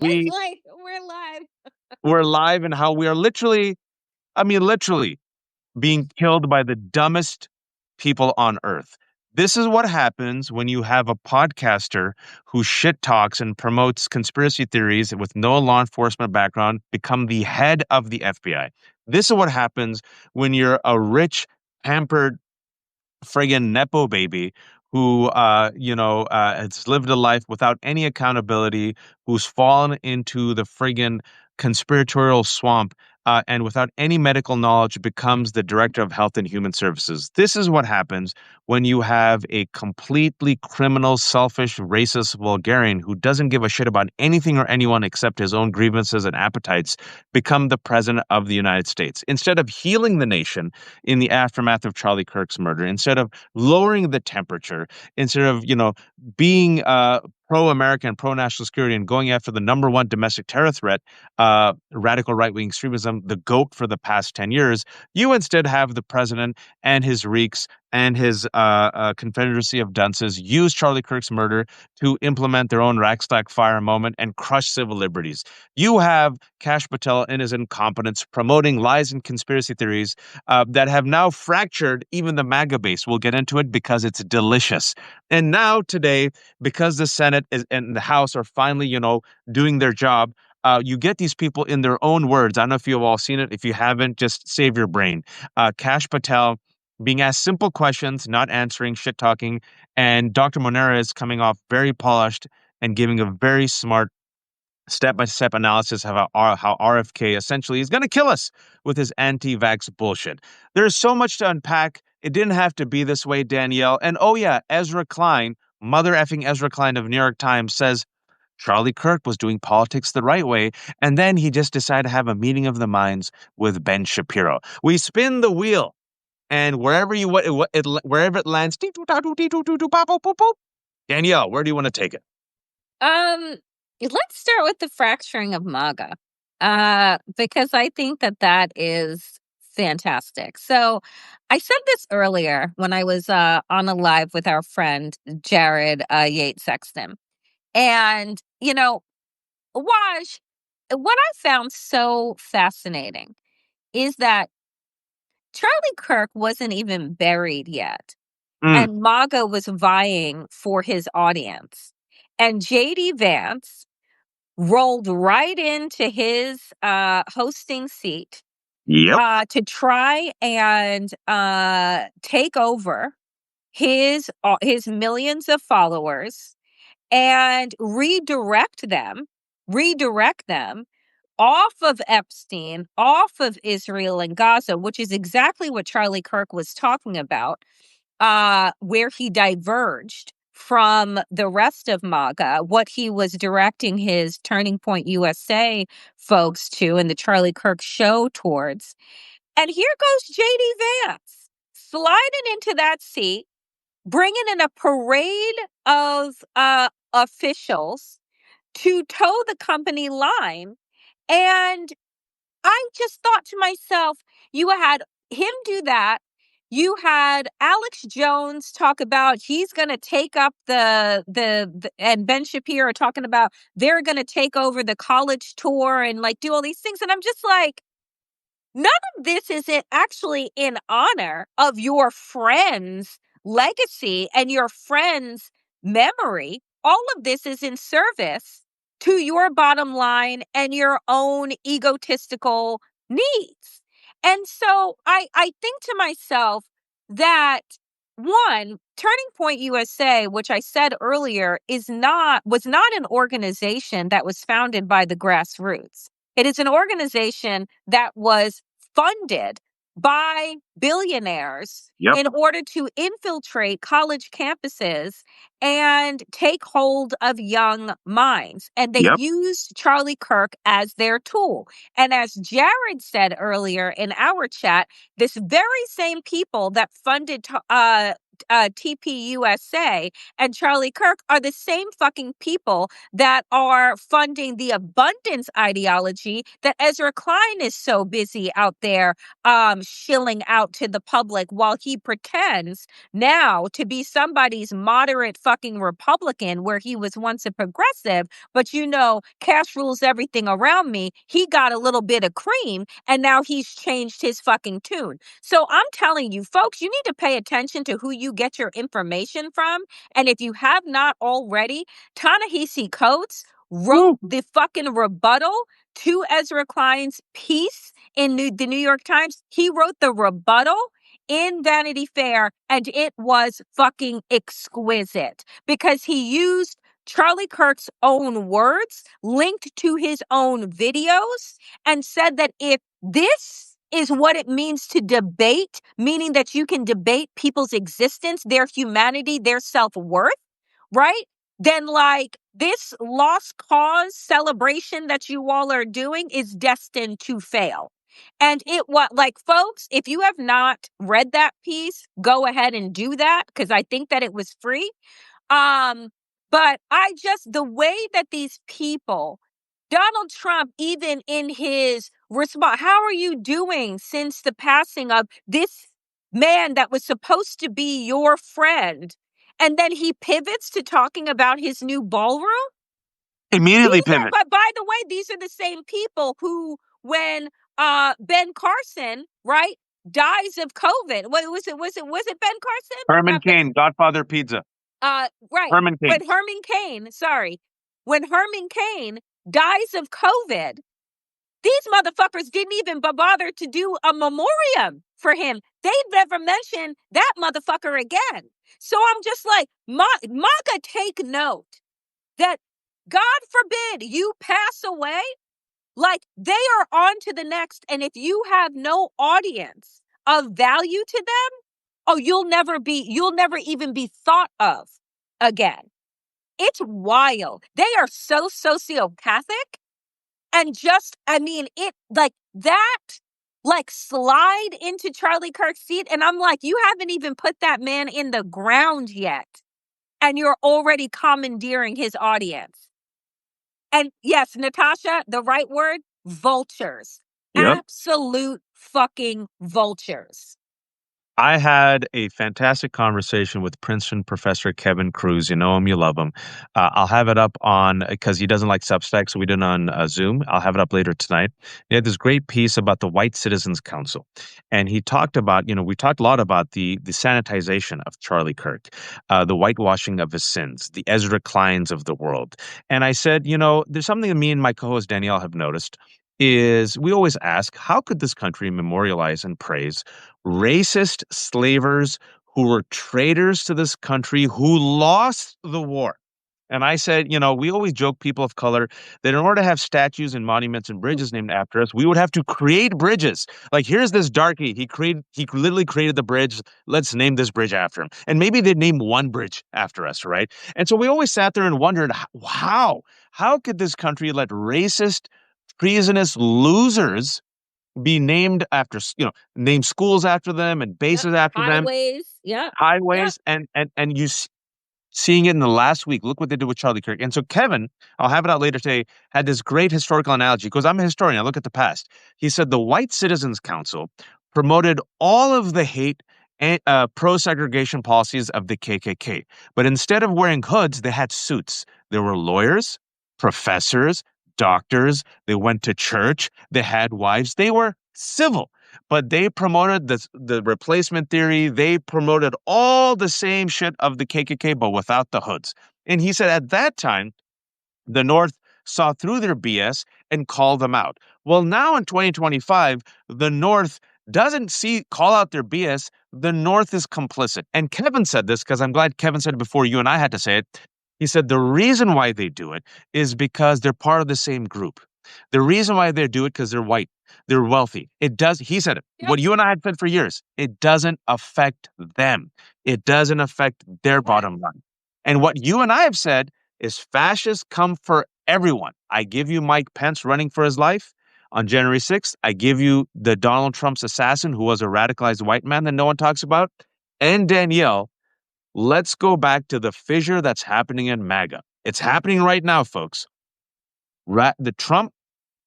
It's We like we're live. we're live and how we are literally, I mean, literally being killed by the dumbest people on earth. This is what happens when you have a podcaster who shit talks and promotes conspiracy theories with no law enforcement background become the head of the FBI. This is what happens when you're a rich, pampered friggin' nepo baby who has lived a life without any accountability, who's fallen into the friggin' conspiratorial swamp, and without any medical knowledge becomes the director of health and human services. This is what happens when you have a completely criminal, selfish, racist vulgarian who doesn't give a shit about anything or anyone except his own grievances and appetites become the president of the United States. Instead of healing the nation in the aftermath of Charlie Kirk's murder, instead of lowering the temperature, instead of, being pro-American, pro-national security and going after the number one domestic terror threat, radical right-wing extremism, the GOAT for the past 10 years, you instead have the president and his reeks and his Confederacy of Dunces use Charlie Kirk's murder to implement their own Rackstack fire moment and crush civil liberties. You have Kash Patel and his incompetence promoting lies and conspiracy theories that have now fractured even the MAGA base. We'll get into it because it's delicious. And now today, because the Senate and the House are finally, doing their job, you get these people in their own words. I don't know if you've all seen it. If you haven't, just save your brain. Kash Patel being asked simple questions, not answering, shit talking, and Dr. Monera is coming off very polished and giving a very smart step-by-step analysis of how RFK essentially is going to kill us with his anti-vax bullshit. There's so much to unpack. It didn't have to be this way, Danielle. And oh yeah, Ezra Klein, mother effing Ezra Klein of New York Times says Charlie Kirk was doing politics the right way, and then he just decided to have a meeting of the minds with Ben Shapiro. We spin the wheel, and wherever wherever it lands, Danielle, where do you want to take it? Let's start with the fracturing of MAGA, because I think that is fantastic. So I said this earlier when I was on a live with our friend Jared Yates Sexton. And, Waj, what I found so fascinating is that Charlie Kirk wasn't even buried yet. Mm, And MAGA was vying for his audience. And JD Vance rolled right into his hosting seat yep, to try and take over his millions of followers and redirect them off of Epstein, off of Israel and Gaza, which is exactly what Charlie Kirk was talking about, where he diverged from the rest of MAGA, what he was directing his Turning Point USA folks to and the Charlie Kirk show towards. And here goes JD Vance sliding into that seat, bringing in a parade of officials to toe the company line. And I just thought to myself, you had him do that. You had Alex Jones talk about he's going to take up the and Ben Shapiro talking about they're going to take over the college tour and like do all these things. And I'm just like, none of this is actually in honor of your friend's legacy and your friend's memory. All of this is in service to your bottom line and your own egotistical needs. And so I think to myself that one, Turning Point USA, which I said earlier, was not an organization that was founded by the grassroots. It is an organization that was funded by billionaires yep, in order to infiltrate college campuses and take hold of young minds. And they yep. used Charlie Kirk as their tool. And as Jared said earlier in our chat, this very same people that funded TPUSA and Charlie Kirk are the same fucking people that are funding the abundance ideology that Ezra Klein is so busy out there shilling out to the public, while he pretends now to be somebody's moderate fucking Republican where he was once a progressive. But cash rules everything around me. He got a little bit of cream and now he's changed his fucking tune. So I'm telling you, folks, you need to pay attention to who you get your information from. And if you have not already, Ta-Nehisi Coates wrote the fucking rebuttal to Ezra Klein's piece in the New York Times. He wrote the rebuttal in Vanity Fair, and it was fucking exquisite because he used Charlie Kirk's own words linked to his own videos and said that if this is what it means to debate, meaning that you can debate people's existence, their humanity, their self-worth, right? Then this lost cause celebration that you all are doing is destined to fail. And folks, if you have not read that piece, go ahead and do that because I think that it was free. But the way that these people, Donald Trump, even in his response, how are you doing since the passing of this man that was supposed to be your friend? And then he pivots to talking about his new ballroom. Immediately pivot. But by the way, these are the same people who, when Ben Carson, right, dies of COVID. What was it? Was it Ben Carson? Herman Cain, Godfather Pizza. Right. Herman Cain. When Herman Cain dies of COVID, these motherfuckers didn't even bother to do a memoriam for him. They'd never mention that motherfucker again. So I'm just like, MAGA, take note that God forbid you pass away, they are on to the next. And if you have no audience of value to them, you'll never even be thought of again. It's wild. They are so sociopathic. And slide into Charlie Kirk's seat. And I'm like, you haven't even put that man in the ground yet. And you're already commandeering his audience. And yes, Natasha, the right word, vultures. Yep. Absolute fucking vultures. I had a fantastic conversation with Princeton professor Kevin Cruz. You know him, you love him. I'll have it up because he doesn't like Substack, so we did it on Zoom. I'll have it up later tonight. He had this great piece about the White Citizens Council. And he talked about, we talked a lot about the sanitization of Charlie Kirk, the whitewashing of his sins, the Ezra Kleins of the world. And I said, there's something that me and my co-host Danielle have noticed is we always ask, how could this country memorialize and praise racist slavers who were traitors to this country, who lost the war? And I said, we always joke, people of color, that in order to have statues and monuments and bridges named after us, we would have to create bridges. Like, here's this darky. He literally created the bridge. Let's name this bridge after him. And maybe they'd name one bridge after us, right? And so we always sat there and wondered, how could this country let racist, treasonous losers be named after, name schools after them and bases after them. Highways. And you seeing it in the last week, look what they did with Charlie Kirk. And so Kevin, I'll have it out later today, had this great historical analogy because I'm a historian. I look at the past. He said the White Citizens Council promoted all of the hate and pro-segregation policies of the KKK. But instead of wearing hoods, they had suits. There were lawyers, professors, doctors, they went to church, they had wives, they were civil, but they promoted the replacement theory, they promoted all the same shit of the KKK, but without the hoods. And he said at that time, the North saw through their BS and called them out. Well, now in 2025, the North doesn't call out their BS, the North is complicit. And Kevin said this, because I'm glad Kevin said it before you and I had to say it. He said the reason why they do it is because they're part of the same group. The reason why they do it because they're white, they're wealthy. He said it. Yep. What you and I had said for years, it doesn't affect them. It doesn't affect their bottom line. And what you and I have said is fascists come for everyone. I give you Mike Pence running for his life on January 6th. I give you the Donald Trump's assassin who was a radicalized white man that no one talks about. And Danielle, let's go back to the fissure that's happening in MAGA. It's happening right now, folks. The Trump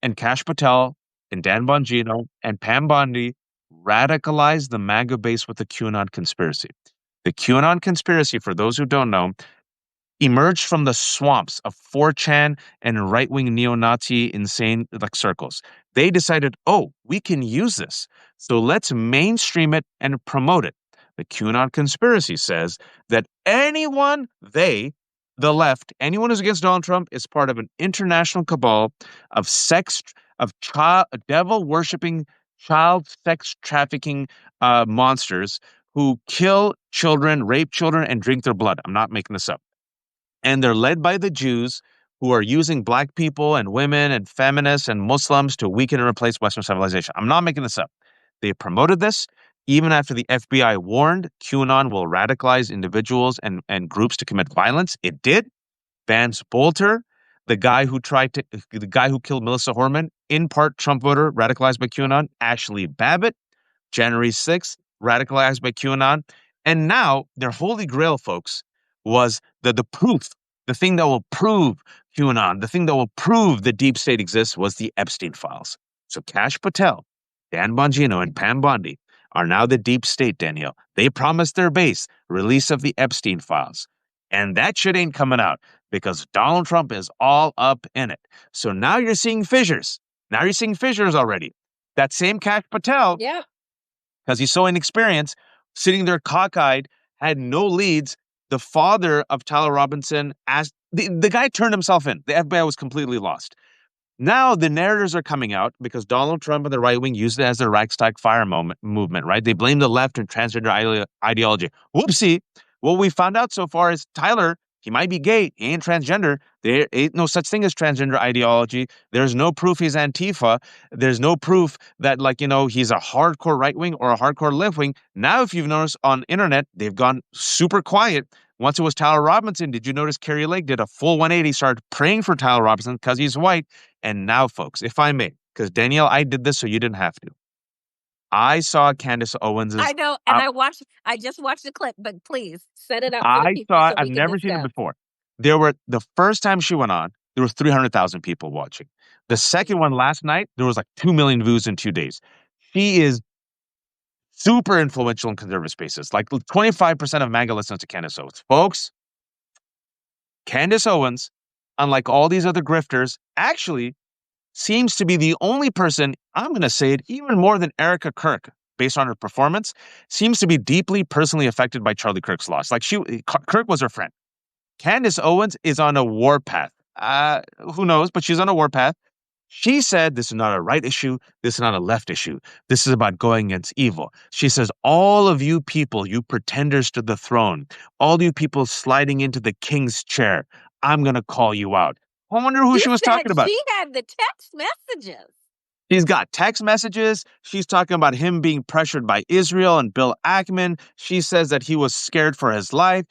and Kash Patel and Dan Bongino and Pam Bondi radicalized the MAGA base with the QAnon conspiracy. The QAnon conspiracy, for those who don't know, emerged from the swamps of 4chan and right-wing neo-Nazi insane like circles. They decided, oh, we can use this. So let's mainstream it and promote it. The QAnon conspiracy says that the left, anyone who's against Donald Trump is part of an international cabal of child, devil-worshipping, child sex trafficking monsters who kill children, rape children, and drink their blood. I'm not making this up. And they're led by the Jews who are using black people and women and feminists and Muslims to weaken and replace Western civilization. I'm not making this up. They promoted this even after the FBI warned QAnon will radicalize individuals and groups to commit violence. It did. Vance Bolter, the guy who killed Melissa Horman, in part Trump voter, radicalized by QAnon. Ashley Babbitt, January 6th, radicalized by QAnon. And now their holy grail, folks, was the proof, the thing that will prove QAnon, the thing that will prove the deep state exists was the Epstein files. So Kash Patel, Dan Bongino, and Pam Bondi are now the deep state, Danielle. They promised their base release of the Epstein files. And that shit ain't coming out because Donald Trump is all up in it. So now you're seeing fissures. Now you're seeing fissures already. That same Kash Patel, Yeah. because he's so inexperienced, sitting there cockeyed, had no leads. The father of Tyler Robinson asked, the guy turned himself in. The FBI was completely lost. Now the narratives are coming out because Donald Trump and the right wing used it as their Reichstag fire movement, right? They blame the left and transgender ideology. Whoopsie. What we found out so far is Tyler, he might be gay. He ain't transgender. There ain't no such thing as transgender ideology. There's no proof he's Antifa. There's no proof that, he's a hardcore right wing or a hardcore left wing. Now, if you've noticed on internet, they've gone super quiet. Once it was Tyler Robinson, did you notice Carrie Lake did a full 180, started praying for Tyler Robinson because he's white? And now, folks, if I may, because Danielle, I did this so you didn't have to. I saw Candace Owens' I know, and I just watched the clip, but please set it up for the I people saw so it. I've we can never seen it discuss. before. The first time she went on, there was 300,000 people watching. The second one last night, there was like 2 million views in 2 days. She is super influential in conservative spaces. Like 25% of MAGA listens to Candace Owens. Folks, Candace Owens, unlike all these other grifters, actually seems to be the only person, I'm going to say it, even more than Erica Kirk, based on her performance, seems to be deeply personally affected by Charlie Kirk's loss. Like Kirk was her friend. Candace Owens is on a warpath. Who knows, but she's on a warpath. She said this is not a right issue. This is not a left issue. This is about going against evil. She says, all of you people, you pretenders to the throne, all you people sliding into the king's chair, I'm going to call you out. I wonder who she was talking about. She had the text messages. She's got text messages. She's talking about him being pressured by Israel and Bill Ackman. She says that he was scared for his life.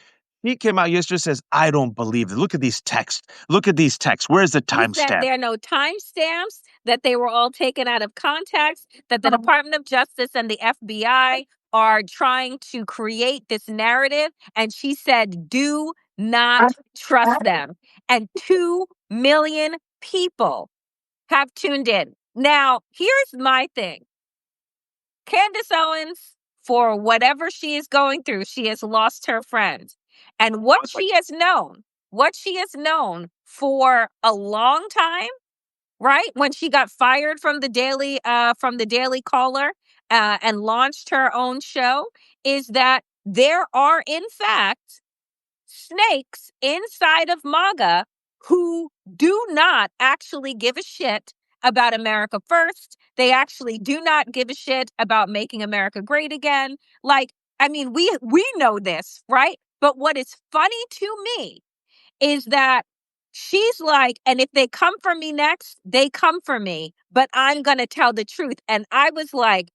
He came out yesterday and says, I don't believe it. Look at these texts. Look at these texts. Where's the timestamp? There are no timestamps, that they were all taken out of context, that the Department of Justice and the FBI are trying to create this narrative. And she said, do not trust them. And 2 million people have tuned in. Now, here's my thing. Candace Owens, for whatever she is going through, she has lost her friend. And what she has known for a long time, right? When she got fired from the Daily Caller and launched her own show, is that there are in fact snakes inside of MAGA who do not actually give a shit about America first. They actually do not give a shit about making America great again. Like, I mean, we know this, right? But what is funny to me is that she's like, and if they come for me next, they come for me, but I'm going to tell the truth. And I was like,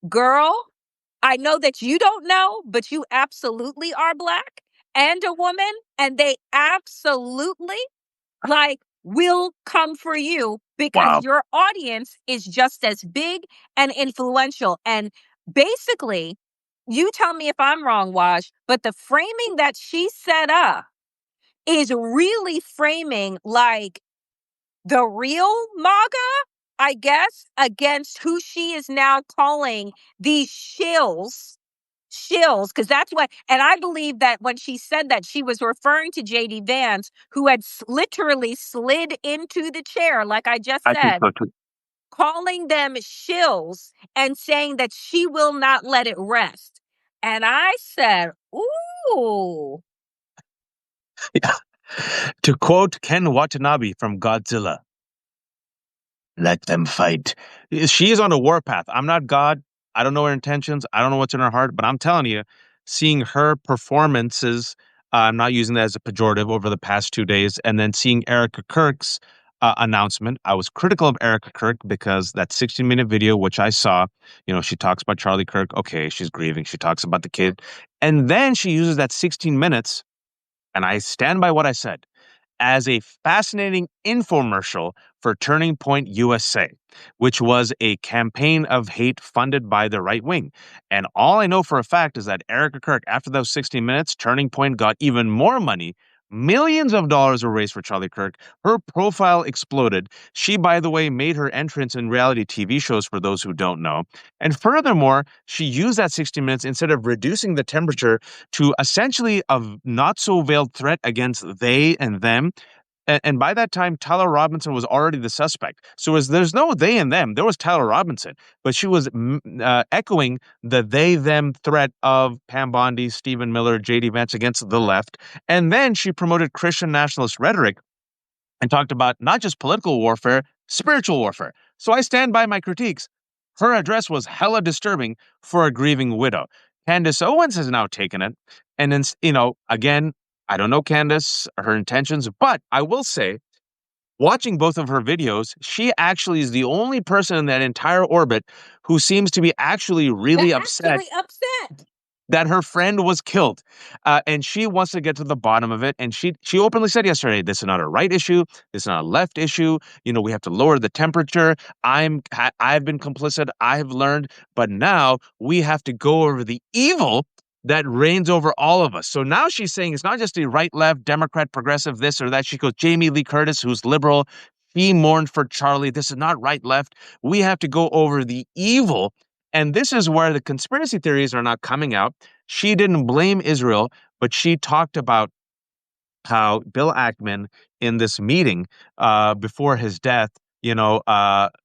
girl, I know that you don't know, but you absolutely are Black and a woman, and they absolutely will come for you because your audience is just as big and influential. And basically, You tell me if I'm wrong, Wash, but the framing that she set up is really framing like the real MAGA, I guess, against who she is now calling these shills, because that's what, and I believe that when she said that, she was referring to JD Vance, who had literally slid into the chair, like I just I think said, so too. calling them shills and saying that she will not let it rest. And I said, ooh. Yeah. To quote Ken Watanabe from Godzilla, let them fight. She is on a warpath. I'm not God. I don't know her intentions. I don't know what's in her heart, but I'm telling you, seeing her performances, I'm not using that as a pejorative over the past 2 days, and then seeing Erica Kirk's announcement. I was critical of Erica Kirk because that 16-minute video, which I saw, she talks about Charlie Kirk. Okay, she's grieving. She talks about the kid. And then she uses that 16 minutes, and I stand by what I said, as a fascinating infomercial for Turning Point USA, which was a campaign of hate funded by the right wing. And all I know for a fact is that Erica Kirk, after those 60 minutes, Turning Point got even more money. Millions of dollars were raised for Charlie Kirk. Her profile exploded. She, by the way, made her entrance in reality TV shows for those who don't know. And furthermore, she used that 60 minutes instead of reducing the temperature to essentially a not so veiled threat against they and them. And by that time, Tyler Robinson was already the suspect. So there's no they and them. There was Tyler Robinson, but she was echoing the they them threat of Pam Bondi, Stephen Miller, J.D. Vance against the left. And then she promoted Christian nationalist rhetoric and talked about not just political warfare, spiritual warfare. So I stand by my critiques. Her address was hella disturbing for a grieving widow. Candace Owens has now taken it. And then, again, I don't know Candace, her intentions, but I will say, watching both of her videos, she actually is the only person in that entire orbit who seems to be actually really upset Actually upset. that her friend was killed, and she wants to get to the bottom of it. And she openly said yesterday, "This is not a right issue. This is not a left issue. We have to lower the temperature. I've been complicit. I have learned, but now we have to go over the evil that reigns over all of us." So now she's saying it's not just the right, left, Democrat, progressive, this or that. She goes, Jamie Lee Curtis, who's liberal. She mourned for Charlie. This is not right, left. We have to go over the evil, and this is where the conspiracy theories are not coming out. She didn't blame Israel, but she talked about how Bill Ackman in this meeting before his death,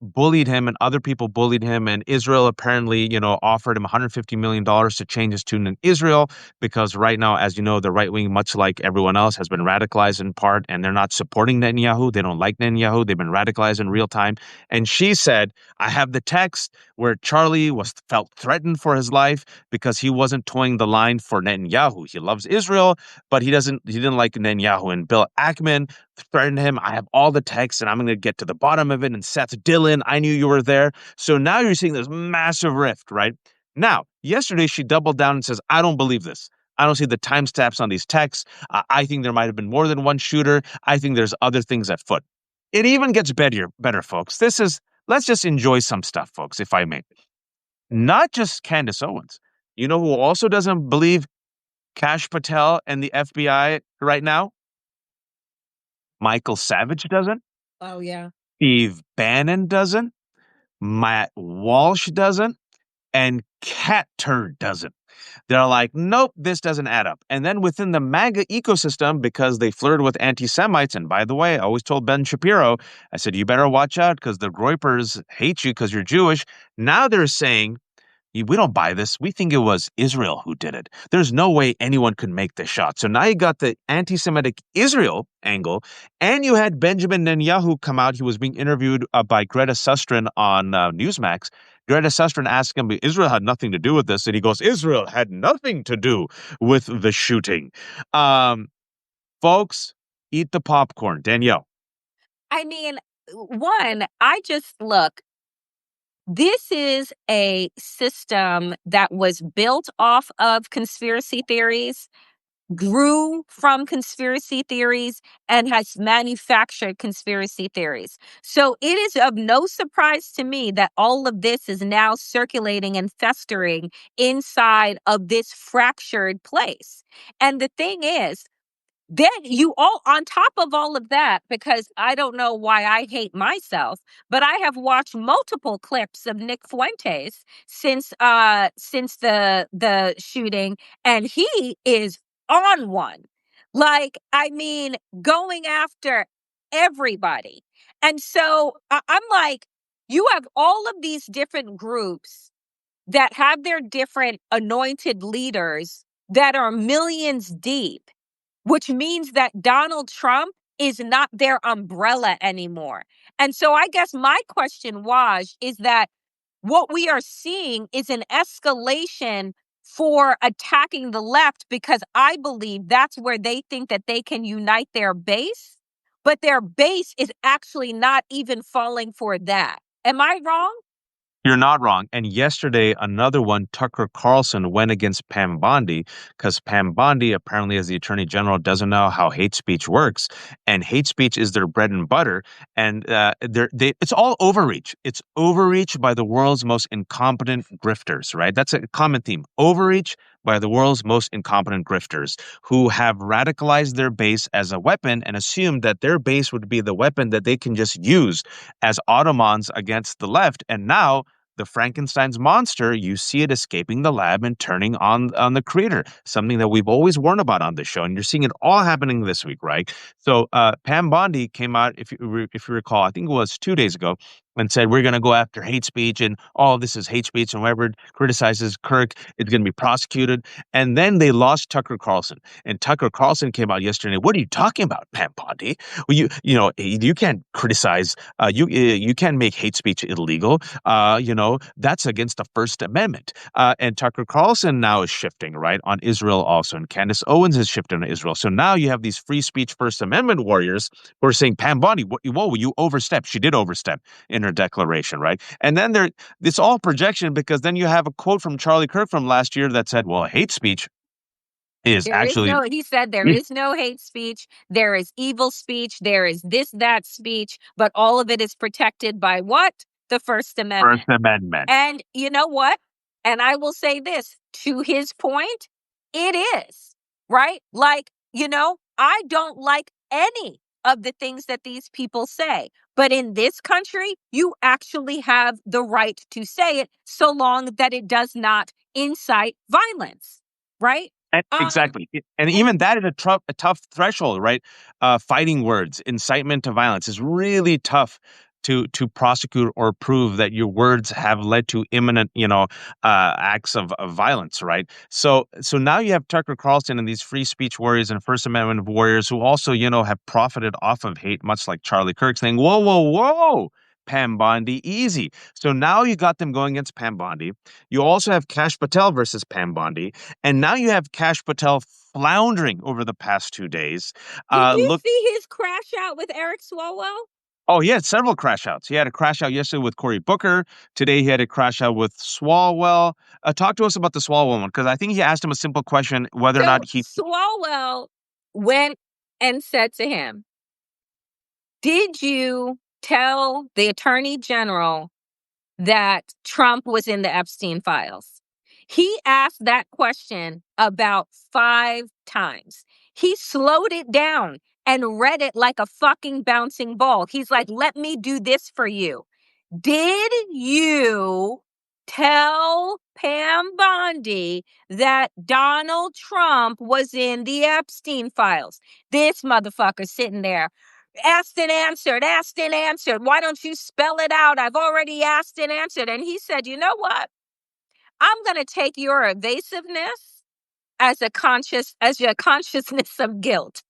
bullied him and other people bullied him. And Israel apparently, offered him $150 million to change his tune in Israel because right now, as you know, the right wing, much like everyone else, has been radicalized in part and they're not supporting Netanyahu. They don't like Netanyahu. They've been radicalized in real time. And she said, I have the text where Charlie felt threatened for his life because he wasn't toeing the line for Netanyahu. He loves Israel, but he didn't like Netanyahu. And Bill Ackman threatened him. I have all the texts and I'm going to get to the bottom of it. And Seth Dillon, I knew you were there. So now you're seeing this massive rift, right? Now, yesterday she doubled down and says, I don't believe this. I don't see the timestamps on these texts. I think there might have been more than one shooter. I think there's other things at foot. It even gets better, folks. Let's just enjoy some stuff, folks, if I may. Not just Candace Owens. You know who also doesn't believe Kash Patel and the FBI right now? Michael Savage doesn't. Oh, yeah. Steve Bannon doesn't. Matt Walsh doesn't. And Cat Turd doesn't. They're like, nope, this doesn't add up. And then within the MAGA ecosystem, because they flirted with anti-Semites, and by the way, I always told Ben Shapiro, I said, you better watch out because the Groypers hate you because you're Jewish. Now they're saying, we don't buy this. We think it was Israel who did it. There's no way anyone could make this shot. So now you got the anti-Semitic Israel angle, and you had Benjamin Netanyahu come out. He was being interviewed by Greta Susteren on Newsmax. Greta Susteren asked him, Israel had nothing to do with this. And he goes, Israel had nothing to do with the shooting. Folks, eat the popcorn. Danielle. I mean, one, I just look, this is a system that was built off of conspiracy theories. grew from conspiracy theories and has manufactured conspiracy theories. So it is of no surprise to me that all of this is now circulating and festering inside of this fractured place. And the thing is, then you all on top of all of that, because I don't know why I hate myself, but I have watched multiple clips of Nick Fuentes since the shooting, and he is on one. Like, I mean, going after everybody. And so I'm like, you have all of these different groups that have their different anointed leaders that are millions deep, which means that Donald Trump is not their umbrella anymore. And so I guess my question is that what we are seeing is an escalation for attacking the left, because I believe that's where they think that they can unite their base, but their base is actually not even falling for that. Am I wrong? You're not wrong. And yesterday, another one, Tucker Carlson, went against Pam Bondi because Pam Bondi, apparently, as the attorney general, doesn't know how hate speech works. And hate speech is their bread and butter. And it's all overreach. It's overreach by the world's most incompetent grifters, right? That's a common theme. Overreach by the world's most incompetent grifters who have radicalized their base as a weapon and assumed that their base would be the weapon that they can just use as Ottomans against the left. And now, the Frankenstein's monster, you see it escaping the lab and turning on the creator, something that we've always warned about on this show. And you're seeing it all happening this week, right? So Pam Bondi came out, if you recall, I think it was 2 days ago, and said, we're going to go after hate speech and all this is hate speech. And whoever criticizes Kirk is going to be prosecuted. And then they lost Tucker Carlson. And Tucker Carlson came out yesterday. What are you talking about, Pam Bondi? Well, you can't criticize, you can't make hate speech illegal. That's against the First Amendment. And Tucker Carlson now is shifting, right, on Israel also. And Candace Owens is shifting on Israel. So now you have these free speech First Amendment warriors who are saying, Pam Bondi, whoa, you overstepped. She did overstep in her declaration, right? And then it's all projection, because then you have a quote from Charlie Kirk from last year that said, well, hate speech is actually He said there is no hate speech. There is evil speech. There is this, that speech, but all of it is protected by what? The First Amendment. First Amendment. And you know what? And I will say this to his point, it is, right? Like, I don't like any of the things that these people say. But in this country, you actually have the right to say it so long that it does not incite violence, right? And exactly. And even that is a tough threshold, right? Fighting words, incitement to violence is really tough to prosecute or prove that your words have led to imminent, acts of violence, right? So now you have Tucker Carlson and these free speech warriors and First Amendment warriors who also, have profited off of hate, much like Charlie Kirk, saying, whoa, whoa, whoa, Pam Bondi, easy. So now you got them going against Pam Bondi. You also have Kash Patel versus Pam Bondi. And now you have Kash Patel floundering over the past 2 days. Did you Look, see his crash out with Eric Swalwell? oh, he had several crash outs. He had a crash out yesterday with Cory Booker. Today he had a crash out with Swalwell. Talk to us about the Swalwell one, because I think he asked him a simple question whether or So not he. Swalwell went and said to him, did you tell the attorney general that Trump was in the Epstein files? He asked that question about 5 times. He slowed it down and read it like a fucking bouncing ball. He's like, let me do this for you. Did you tell Pam Bondi that Donald Trump was in the Epstein files? This motherfucker sitting there. Asked and answered, asked and answered. Why don't you spell it out? I've already asked and answered. And he said, you know what? I'm going to take your evasiveness as your consciousness of guilt.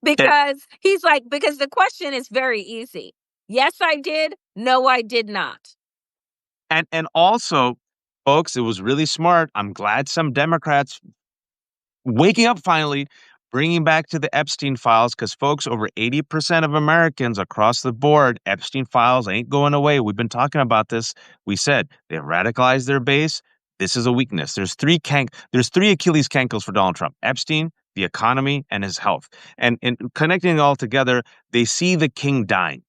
Because he's like, because the question is very easy. Yes, I did. No, I did not. And also, folks, it was really smart. I'm glad some Democrats waking up finally, bringing back to the Epstein files, because folks, over 80% of Americans across the board, Epstein files ain't going away. We've been talking about this. We said they've radicalized their base. This is a weakness. There's three Achilles cankles for Donald Trump: Epstein, the economy, and his health. And connecting it all together, they see the king dying.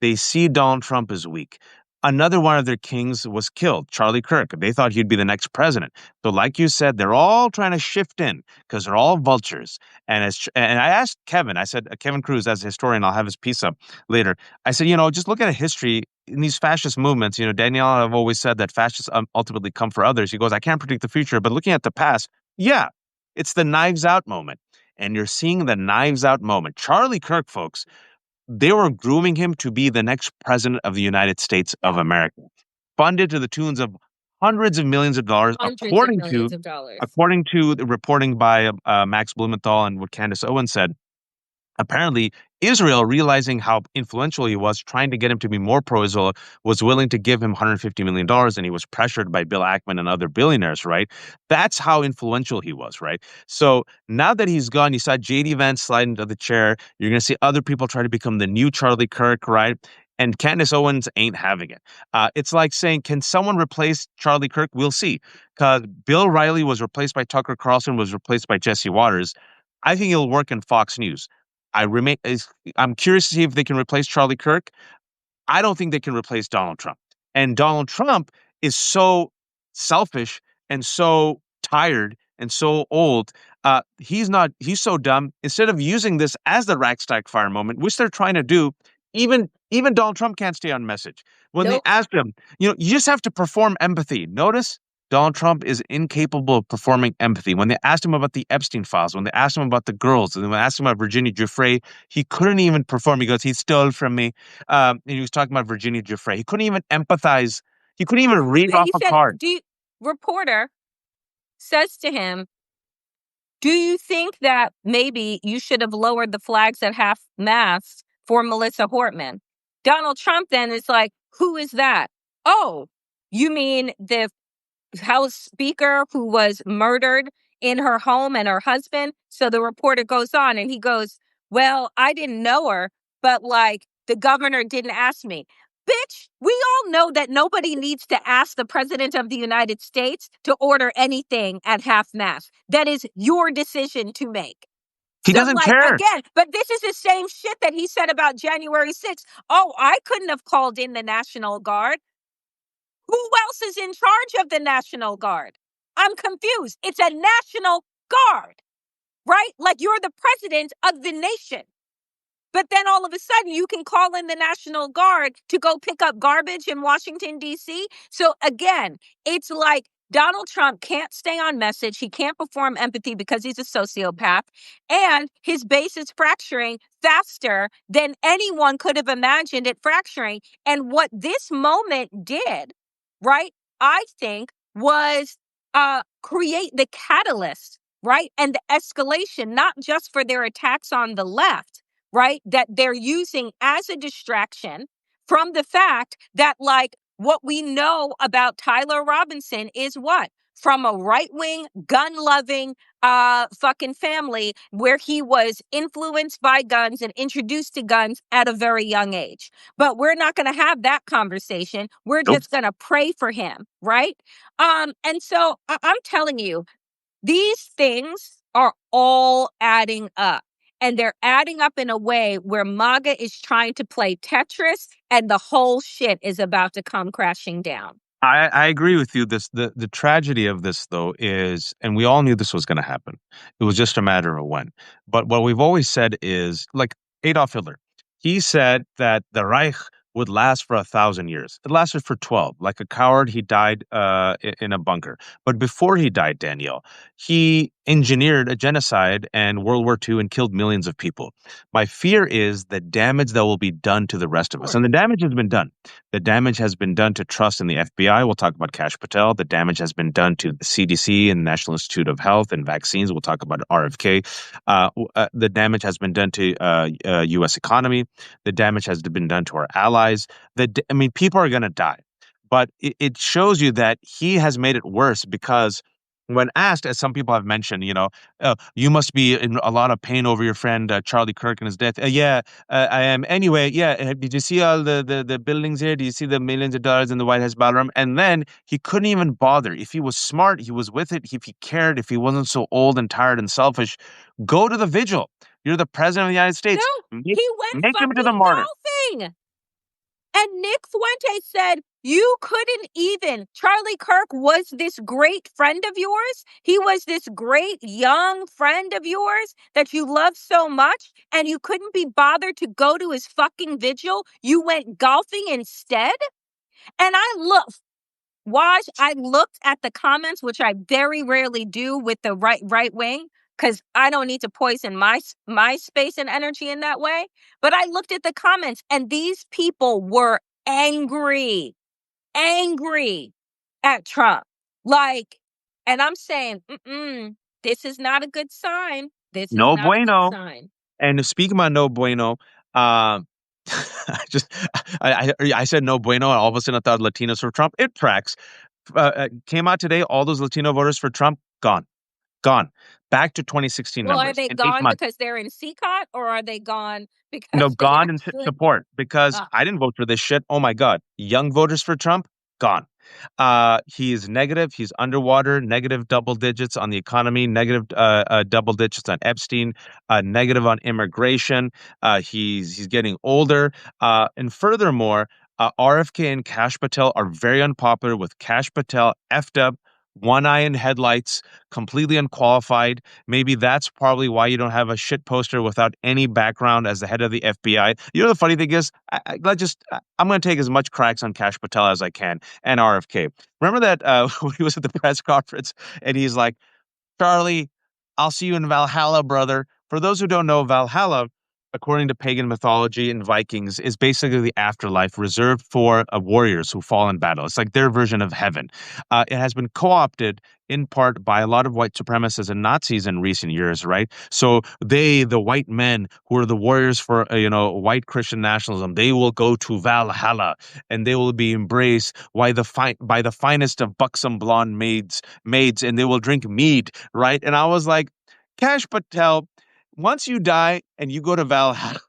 They see Donald Trump as weak. Another one of their kings was killed, Charlie Kirk. They thought he'd be the next president. So, like you said, they're all trying to shift in because they're all vultures. And I asked Kevin, I said, Kevin Cruz, as a historian, I'll have his piece up later. I said, just look at history in these fascist movements. Danielle and I have always said that fascists ultimately come for others. He goes, I can't predict the future, but looking at the past, yeah, it's the knives out moment. And you're seeing the knives out moment. Charlie Kirk, folks, they were grooming him to be the next president of the United States of America, funded to the tunes of hundreds of millions of dollars, Hundreds of millions of dollars. according to the reporting by Max Blumenthal and what Candace Owens said. Apparently, Israel, realizing how influential he was, trying to get him to be more pro-Israel, was willing to give him $150 million, and he was pressured by Bill Ackman and other billionaires, right? That's how influential he was, right? So now that he's gone, you saw J.D. Vance slide into the chair. You're going to see other people try to become the new Charlie Kirk, right? And Candace Owens ain't having it. It's like saying, can someone replace Charlie Kirk? We'll see. Because Bill Riley was replaced by Tucker Carlson, was replaced by Jesse Waters. I think he'll work in Fox News. I'm curious to see if they can replace Charlie Kirk. I don't think they can replace Donald Trump. And Donald Trump is so selfish and so tired and so old. He's so dumb. Instead of using this as the Rackstack fire moment, which they're trying to do, even Donald Trump can't stay on message. When they Nope. ask him, you just have to perform empathy. Notice Donald Trump is incapable of performing empathy. When they asked him about the Epstein files, when they asked him about the girls, and when they asked him about Virginia Giuffre, he couldn't even perform. He goes, he stole from me. And he was talking about Virginia Giuffre. He couldn't even empathize. He couldn't even read off He a said, card. reporter says to him, do you think that maybe you should have lowered the flags at half mast for Melissa Hortman? Donald Trump then is like, who is that? Oh, you mean the House Speaker who was murdered in her home and her husband? So the reporter goes on and he goes, well, I didn't know her, but like the governor didn't ask me. Bitch, we all know that nobody needs to ask the president of the United States to order anything at half mast. That is your decision to make. He So, doesn't like, care. again, but this is the same shit that he said about January 6th. Oh, I couldn't have called in the National Guard. Who else is in charge of the National Guard? I'm confused. It's a National Guard, right? Like you're the president of the nation. But then all of a sudden you can call in the National Guard to go pick up garbage in Washington, D.C. So again, it's like Donald Trump can't stay on message. He can't perform empathy because he's a sociopath. And his base is fracturing faster than anyone could have imagined it fracturing. And what this moment did, right, I think was create the catalyst, right? And the escalation, not just for their attacks on the left, right? That they're using as a distraction from the fact that, like, what we know about Tyler Robinson is what? From a right-wing, gun-loving, fucking family where he was influenced by guns and introduced to guns at a very young age. But we're not going to have that conversation. We're Nope. just going to pray for him, right? And so I'm telling you, these things are all adding up. And they're adding up in a way where MAGA is trying to play Tetris and the whole shit is about to come crashing down. I agree with you. The tragedy of this though is, and we all knew this was going to happen. It was just a matter of when. But what we've always said is, like Adolf Hitler, he said that the Reich would last for 1,000 years. It lasted for 12. Like a coward, he died in a bunker. But before he died, Danielle, he engineered a genocide and World War II and killed millions of people. My fear is the damage that will be done to the rest of us, and the damage has been done. The damage has been done to trust in the FBI. We'll talk about Kash Patel. The damage has been done to the CDC and National Institute of Health and vaccines. We'll talk about RFK. The damage has been done to U.S. economy. The damage has been done to our allies. People are going to die. But it shows you that he has made it worse because when asked, as some people have mentioned, you must be in a lot of pain over your friend Charlie Kirk and his death. Yeah, I am. Anyway, yeah, did you see all the buildings here? Do you see the millions of dollars in the White House ballroom? And then he couldn't even bother. If he was smart, he was with it. If he cared, if he wasn't so old and tired and selfish, go to the vigil. You're the president of the United No, States. Make, he went make him to the fucking martyr. golfing. And Nick Fuentes said, you couldn't even. Charlie Kirk was this great friend of yours. He was this great young friend of yours that you love so much, and you couldn't be bothered to go to his fucking vigil. You went golfing instead. And I looked at the comments, which I very rarely do with the right wing, because I don't need to poison my space and energy in that way. But I looked at the comments, and these people were angry at Trump. Like, and I'm saying, this is not a good sign. This is No not a good bueno. sign. And speaking about no bueno, um, I just I said no bueno, and all of a sudden I thought Latinos for Trump. It tracks. Came out today. All those Latino voters for Trump gone, gone, back to 2016 Well, are numbers they in 8 gone months. because they're in CCOT, or are they gone No, because they gone in actually? support because Uh, I didn't vote for this shit. Oh my God. Young voters for Trump, gone. He is negative. He's underwater, negative double digits on the economy, negative double digits on Epstein, negative on immigration. He's getting older. And furthermore, RFK and Kash Patel are very unpopular with Kash Patel effed up, one eye in headlights, completely unqualified. Maybe that's probably why you don't have a shit poster without any background as the head of the FBI. You know, the funny thing is, I'm going to take as much cracks on Kash Patel as I can and RFK. Remember that when he was at the press conference and he's like, Charlie, I'll see you in Valhalla, brother. For those who don't know, Valhalla, according to pagan mythology and Vikings, is basically the afterlife reserved for warriors who fall in battle. It's like their version of heaven. It has been co opted in part by a lot of white supremacists and Nazis in recent years, right? So the white men who are the warriors for, white Christian nationalism, they will go to Valhalla and they will be embraced by the finest of buxom blonde maids, and they will drink mead, right? And I was like, Cash Patel, once you die and you go to Valhalla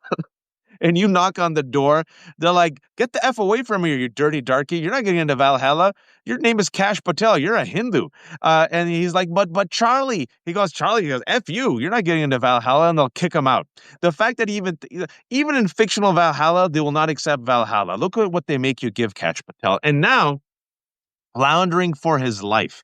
and you knock on the door, they're like, get the F away from here, you dirty darky. You're not getting into Valhalla. Your name is Cash Patel. You're a Hindu. And he's like, but Charlie. He goes, F you. You're not getting into Valhalla, and they'll kick him out. The fact that even in fictional Valhalla, they will not accept Valhalla. Look at what they make you give Cash Patel. And now floundering for his life.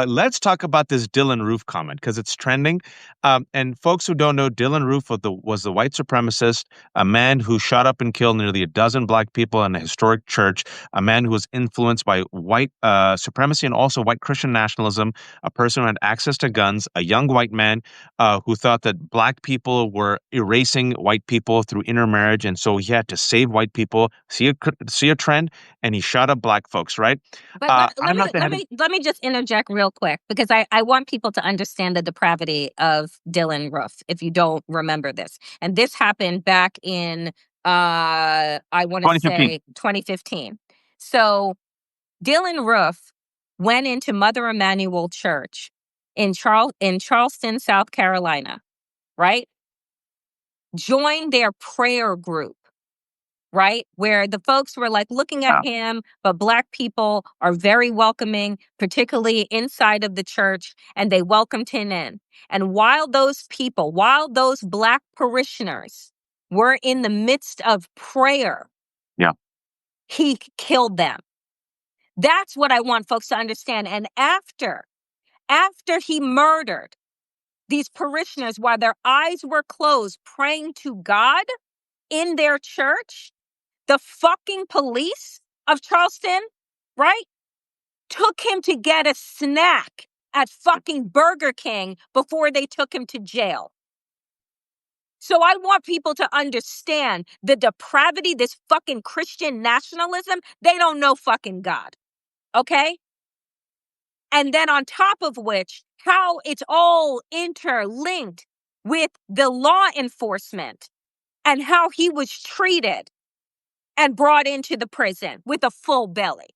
Let's talk about this Dylan Roof comment because it's trending. And folks who don't know, Dylan Roof was the white supremacist, a man who shot up and killed nearly a dozen black people in a historic church, a man who was influenced by white supremacy and also white Christian nationalism, a person who had access to guns, a young white man who thought that black people were erasing white people through intermarriage. And so he had to save white people, see a trend, and he shot up black folks, right? But I'm not the head of. let me just interject real quick because I want people to understand the depravity of Dylan Roof if you don't remember this. And this happened back in I want to 2015. say 2015. So Dylan Roof went into Mother Emanuel Church in Charleston, South Carolina, right? Joined their prayer group, right? Where the folks were like looking at Wow. him, but Black people are very welcoming, particularly inside of the church, and they welcomed him in. And while those Black parishioners were in the midst of prayer, Yeah. he killed them. That's what I want folks to understand. And after he murdered these parishioners while their eyes were closed, praying to God in their church, the fucking police of Charleston, right, took him to get a snack at fucking Burger King before they took him to jail. So I want people to understand the depravity, this fucking Christian nationalism. They don't know fucking God, okay? And then on top of which, how it's all interlinked with the law enforcement and how he was treated and brought into the prison with a full belly.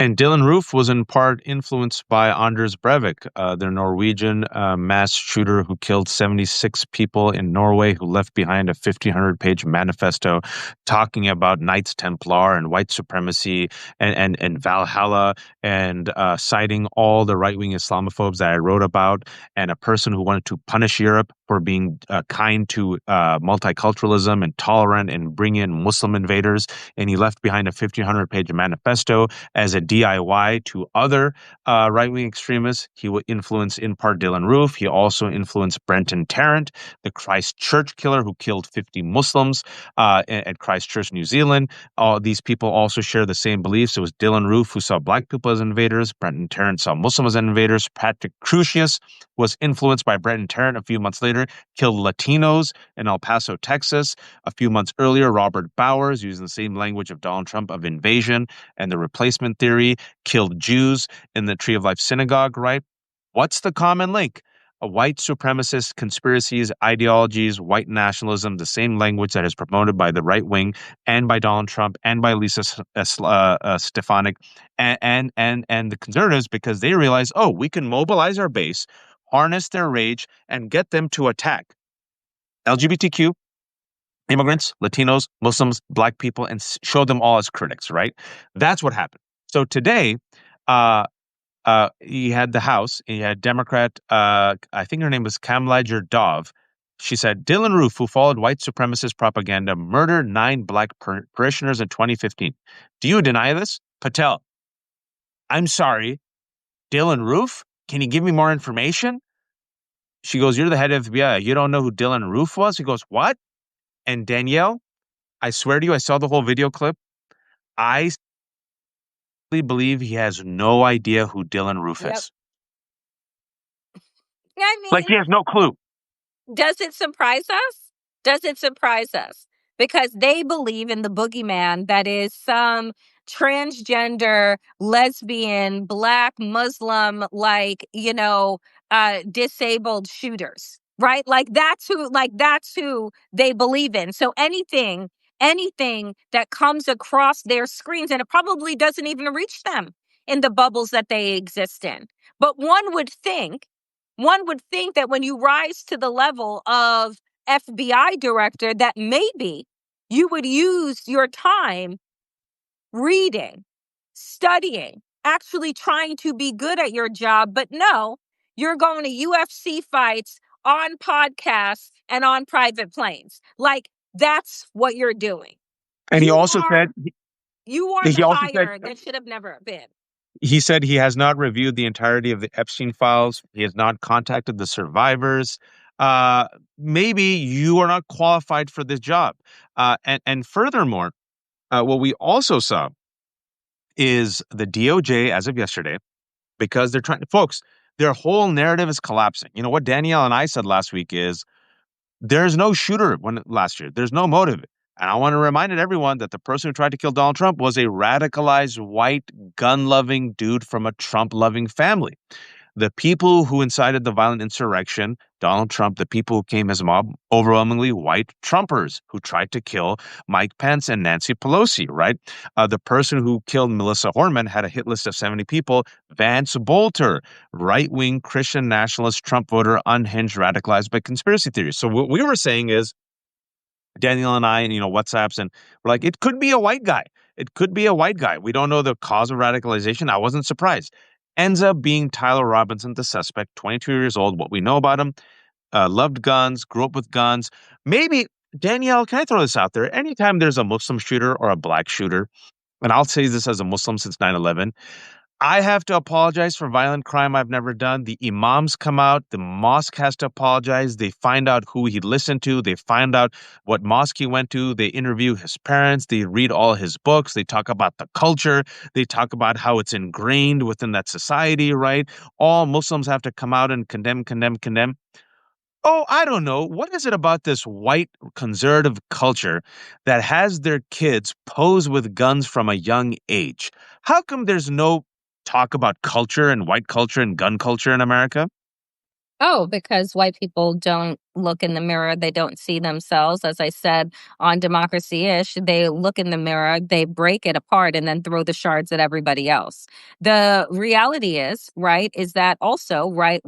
And Dylan Roof was in part influenced by Anders Breivik, the Norwegian mass shooter who killed 76 people in Norway, who left behind a 1,500-page manifesto talking about Knights Templar and white supremacy and Valhalla, and citing all the right-wing Islamophobes that I wrote about, and a person who wanted to punish Europe for being kind to multiculturalism and tolerant and bring in Muslim invaders. And he left behind a 1,500-page manifesto as a DIY to other right-wing extremists. He would influence in part Dylan Roof. He also influenced Brenton Tarrant, the Christchurch killer who killed 50 Muslims at Christchurch, New Zealand. All these people also share the same beliefs. It was Dylan Roof who saw black people as invaders. Brenton Tarrant saw Muslims as invaders. Patrick Crusius was influenced by Brenton Tarrant a few months later, killed Latinos in El Paso, Texas. A few months earlier, Robert Bowers, using the same language of Donald Trump, of invasion and the replacement theory, killed Jews in the Tree of Life synagogue, right? What's the common link? A white supremacist conspiracies, ideologies, white nationalism, the same language that is promoted by the right wing and by Donald Trump and by Lisa Stefanik and the conservatives, because they realize, oh, we can mobilize our base, harness their rage, and get them to attack LGBTQ, immigrants, Latinos, Muslims, black people, and show them all as critics, right? That's what happened. So today, uh, he had the House, he had Democrat, I think her name was Kamala Dov. She said, Dylan Roof, who followed white supremacist propaganda, murdered 9 black parishioners in 2015. Do you deny this? Patel, I'm sorry, Dylan Roof? Can you give me more information? She goes, you're the head of the FBI. You don't know who Dylan Roof was? He goes, what? And Danielle, I swear to you, I saw the whole video clip. I believe he has no idea who Dylan Roof Yep. is. I Like mean, he has no clue. does it surprise us? Does it surprise us? Because they believe in the boogeyman that is some transgender, lesbian, black, Muslim, disabled shooters, right? That's who they believe in. So anything that comes across their screens, and it probably doesn't even reach them in the bubbles that they exist in. But one would think that when you rise to the level of FBI director, that maybe you would use your time reading, studying, actually trying to be good at your job. But no, you're going to UFC fights on podcasts and on private planes. Like, that's what you're doing. And he You also are said you are he the also said hire that should have never been. he said he has not reviewed the entirety of the Epstein files. He has not contacted the survivors. Uh, Maybe you are not qualified for this job. And furthermore, what we also saw is the DOJ as of yesterday, because they're trying to, folks, their whole narrative is collapsing. You know what Danielle and I said last week is there's no shooter last year. There's no motive. And I want to remind everyone that the person who tried to kill Donald Trump was a radicalized white gun-loving dude from a Trump-loving family. The people who incited the violent insurrection, Donald Trump, the people who came as mob, overwhelmingly white Trumpers who tried to kill Mike Pence and Nancy Pelosi, right? The person who killed Melissa Horman had a hit list of 70 people. Vance Bolter, right-wing Christian nationalist Trump voter, unhinged, radicalized by conspiracy theories. So what we were saying is, Daniel and I, and WhatsApps, and we're like, it could be a white guy. It could be a white guy. We don't know the cause of radicalization. I wasn't surprised. Ends up being Tyler Robinson, the suspect, 22 years old. What we know about him, loved guns, grew up with guns. Maybe, Danielle, can I throw this out there? Anytime there's a Muslim shooter or a black shooter, and I'll say this as a Muslim since 9/11, I have to apologize for violent crime I've never done. The imams come out, the mosque has to apologize. They find out who he listened to. They find out what mosque he went to. They interview his parents. They read all his books. They talk about the culture. They talk about how it's ingrained within that society, right? All Muslims have to come out and condemn, condemn, condemn. Oh, I don't know. What is it about this white conservative culture that has their kids pose with guns from a young age? How come there's no talk about culture and white culture and gun culture in America? Oh, because white people don't look in the mirror, they don't see themselves. As I said on Democracy-ish, they look in the mirror, they break it apart, and then throw the shards at everybody else. The reality is, right, is that also, right,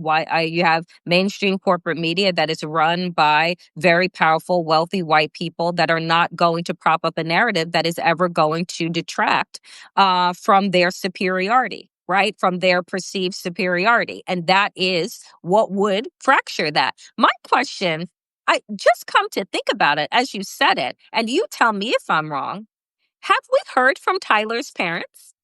you have mainstream corporate media that is run by very powerful, wealthy white people that are not going to prop up a narrative that is ever going to detract from their superiority, right? From their perceived superiority. And that is what would fracture that. My question, I just come to think about it as you said it, and you tell me if I'm wrong. Have we heard from Tyler's parents?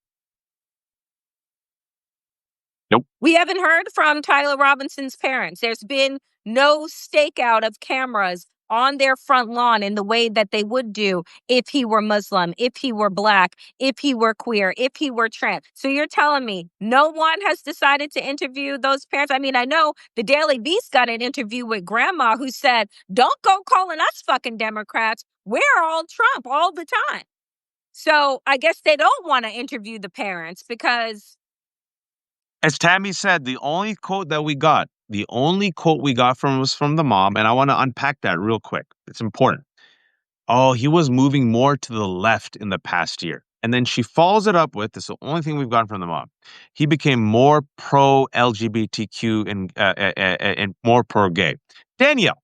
Nope. We haven't heard from Tyler Robinson's parents. There's been no stakeout of cameras on their front lawn in the way that they would do if he were Muslim, if he were Black, if he were queer, if he were trans. So you're telling me no one has decided to interview those parents? I mean, I know the Daily Beast got an interview with grandma who said, don't go calling us fucking Democrats. We're all Trump all the time. So I guess they don't want to interview the parents because As Tammy said, the only quote we got from was from the mom, and I want to unpack that real quick. It's important. Oh, he was moving more to the left in the past year. And then she follows it up with, this is the only thing we've gotten from the mom. He became more pro LGBTQ and more pro gay. Danielle,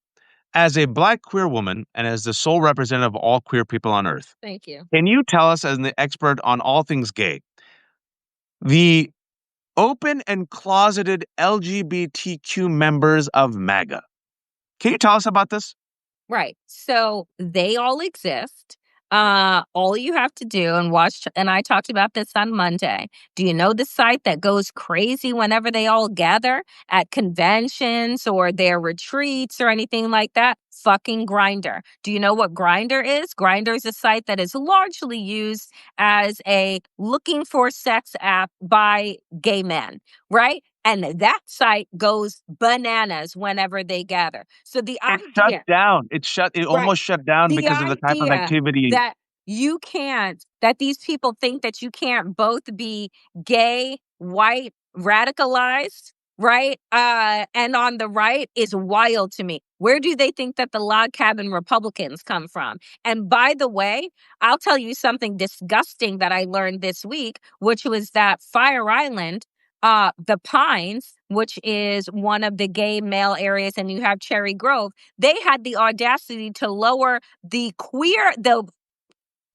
as a Black queer woman and as the sole representative of all queer people on earth, thank you. can you tell us, as an expert on all things gay, the open and closeted LGBTQ members of MAGA? Can you tell us about this? Right. So they all exist. All you have to do and watch, and I talked about this on Monday. Do you know the site that goes crazy whenever they all gather at conventions or their retreats or anything like that? Fucking Grinder. Do you know what Grinder is? Grinder is a site that is largely used as a looking for sex app by gay men, right? And that site goes bananas whenever they gather. So the It shut idea, down. It right, almost shut down the because of the type of idea activity. that that these people think that you can't both be gay, white, radicalized, right? And on the right is wild to me. Where do they think that the log cabin Republicans come from? And by the way, I'll tell you something disgusting that I learned this week, which was that Fire Island, the Pines, which is one of the gay male areas, and you have Cherry Grove, they had the audacity to lower the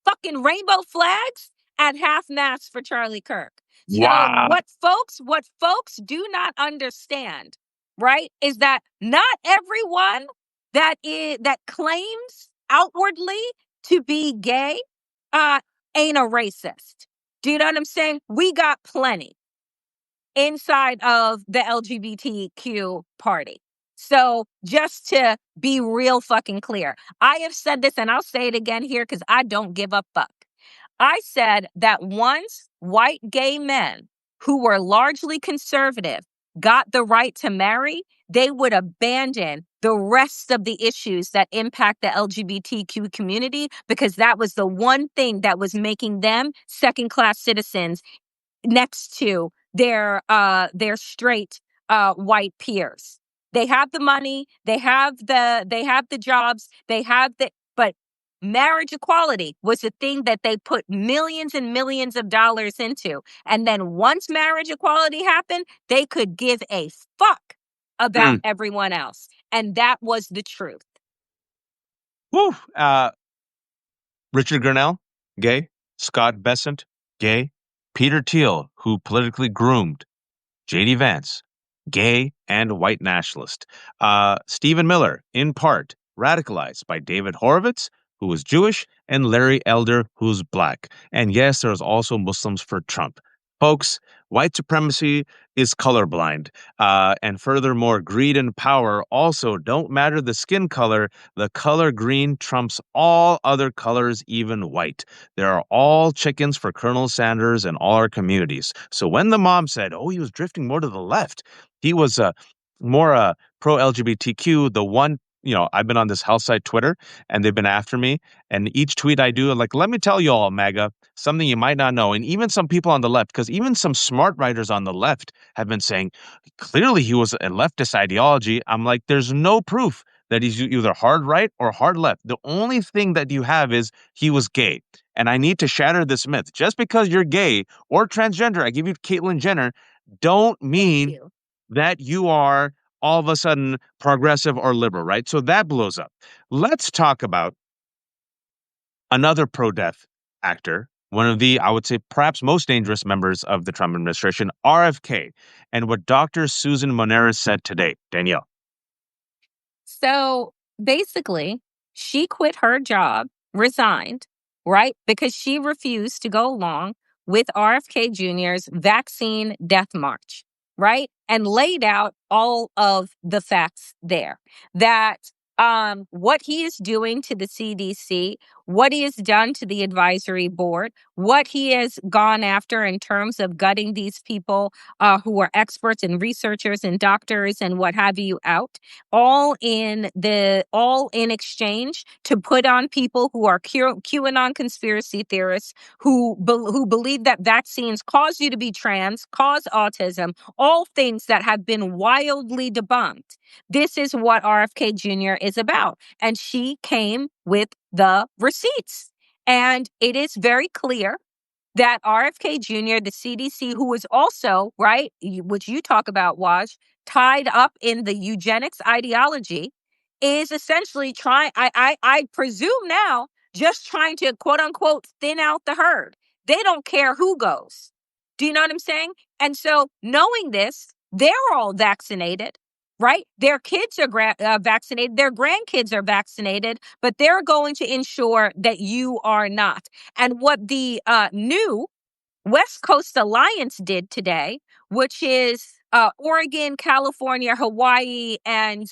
fucking rainbow flags at half mast for Charlie Kirk. So Wow. what folks do not understand, right, is that not everyone that claims outwardly to be gay uh ain't a racist. Do you know what I'm saying? We got plenty inside of the LGBTQ party. So just to be real fucking clear, I have said this and I'll say it again here because I don't give a fuck. I said that once white gay men who were largely conservative got the right to marry, they would abandon the rest of the issues that impact the LGBTQ community because that was the one thing that was making them second class citizens next to their straight white peers. They have the money, they have the jobs, but marriage equality was the thing that they put millions and millions of dollars into. And then once marriage equality happened, they could give a fuck about Mm. everyone else. And that was the truth. Woo. Richard Grenell, gay. Scott Bessent, gay. Peter Thiel, who politically groomed J.D. Vance, gay and white nationalist. Stephen Miller, in part, radicalized by David Horowitz, who was Jewish, and Larry Elder, who's Black. And yes, there's also Muslims for Trump. Folks, white supremacy is colorblind. And furthermore, greed and power also don't matter the skin color. The color green trumps all other colors, even white. There are all chickens for Colonel Sanders and all our communities. So when the mom said, oh, he was drifting more to the left, he was more pro LGBTQ, the one I've been on this health site Twitter, and they've been after me. And each tweet I do, like, let me tell you all, MAGA, something you might not know. And even some people on the left, because even some smart writers on the left have been saying, clearly he was a leftist ideology. I'm like, there's no proof that he's either hard right or hard left. The only thing that you have is he was gay. And I need to shatter this myth. Just because you're gay or transgender, I give you Caitlyn Jenner, don't Thank mean you. that you are all of a sudden progressive or liberal, right? So that blows up. Let's talk about another pro-death actor, one of the, I would say, perhaps most dangerous members of the Trump administration, RFK, and what Dr. Susan Moneris said today. Danielle. So basically, she quit her job, resigned, right? Because she refused to go along with RFK Jr.'s vaccine death march, right? And laid out all of the facts there that what he is doing to the CDC, what he has done to the advisory board, what he has gone after in terms of gutting these people who are experts and researchers and doctors and what have you out, all in exchange to put on people who are QAnon conspiracy theorists who believe that vaccines cause you to be trans, cause autism, all things that have been wildly debunked. This is what RFK Jr. is about, and she came with the receipts. And it is very clear that RFK Jr., the CDC, who is also, right, which you talk about, Waj, tied up in the eugenics ideology, is essentially I presume now, just trying to quote unquote thin out the herd. They don't care who goes. Do you know what I'm saying? And so knowing this, they're all vaccinated, right? Their kids are vaccinated, their grandkids are vaccinated, but they're going to ensure that you are not. And what the new West Coast Alliance did today, which is Oregon, California, Hawaii, and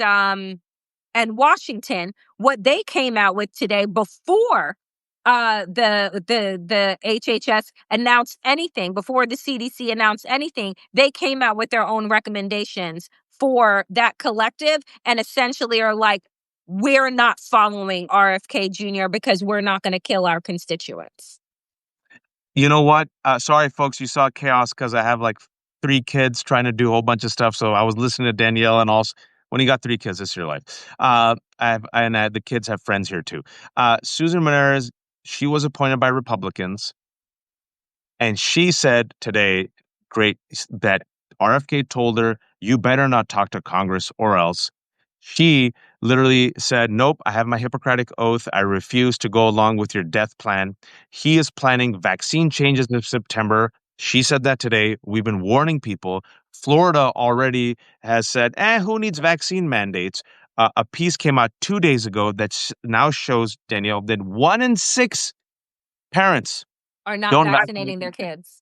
Washington, what they came out with today before the HHS announced anything, before the CDC announced anything, they came out with their own recommendations for that collective, and essentially are like, we're not following RFK Jr. because we're not going to kill our constituents. You know what? Sorry, folks, you saw chaos because I have like three kids trying to do a whole bunch of stuff. So I was listening to Danielle, and also when you got three kids, it's your life. The kids have friends here too. Susan Moneris, she was appointed by Republicans. And she said today, that RFK told her, you better not talk to Congress or else. She literally said, nope, I have my Hippocratic oath. I refuse to go along with your death plan. He is planning vaccine changes in September. She said that today. We've been warning people. Florida already has said, who needs vaccine mandates? A piece came out 2 days ago that now shows, Danielle, that 1 in 6 parents Are not don't vaccinate. vaccinating their kids.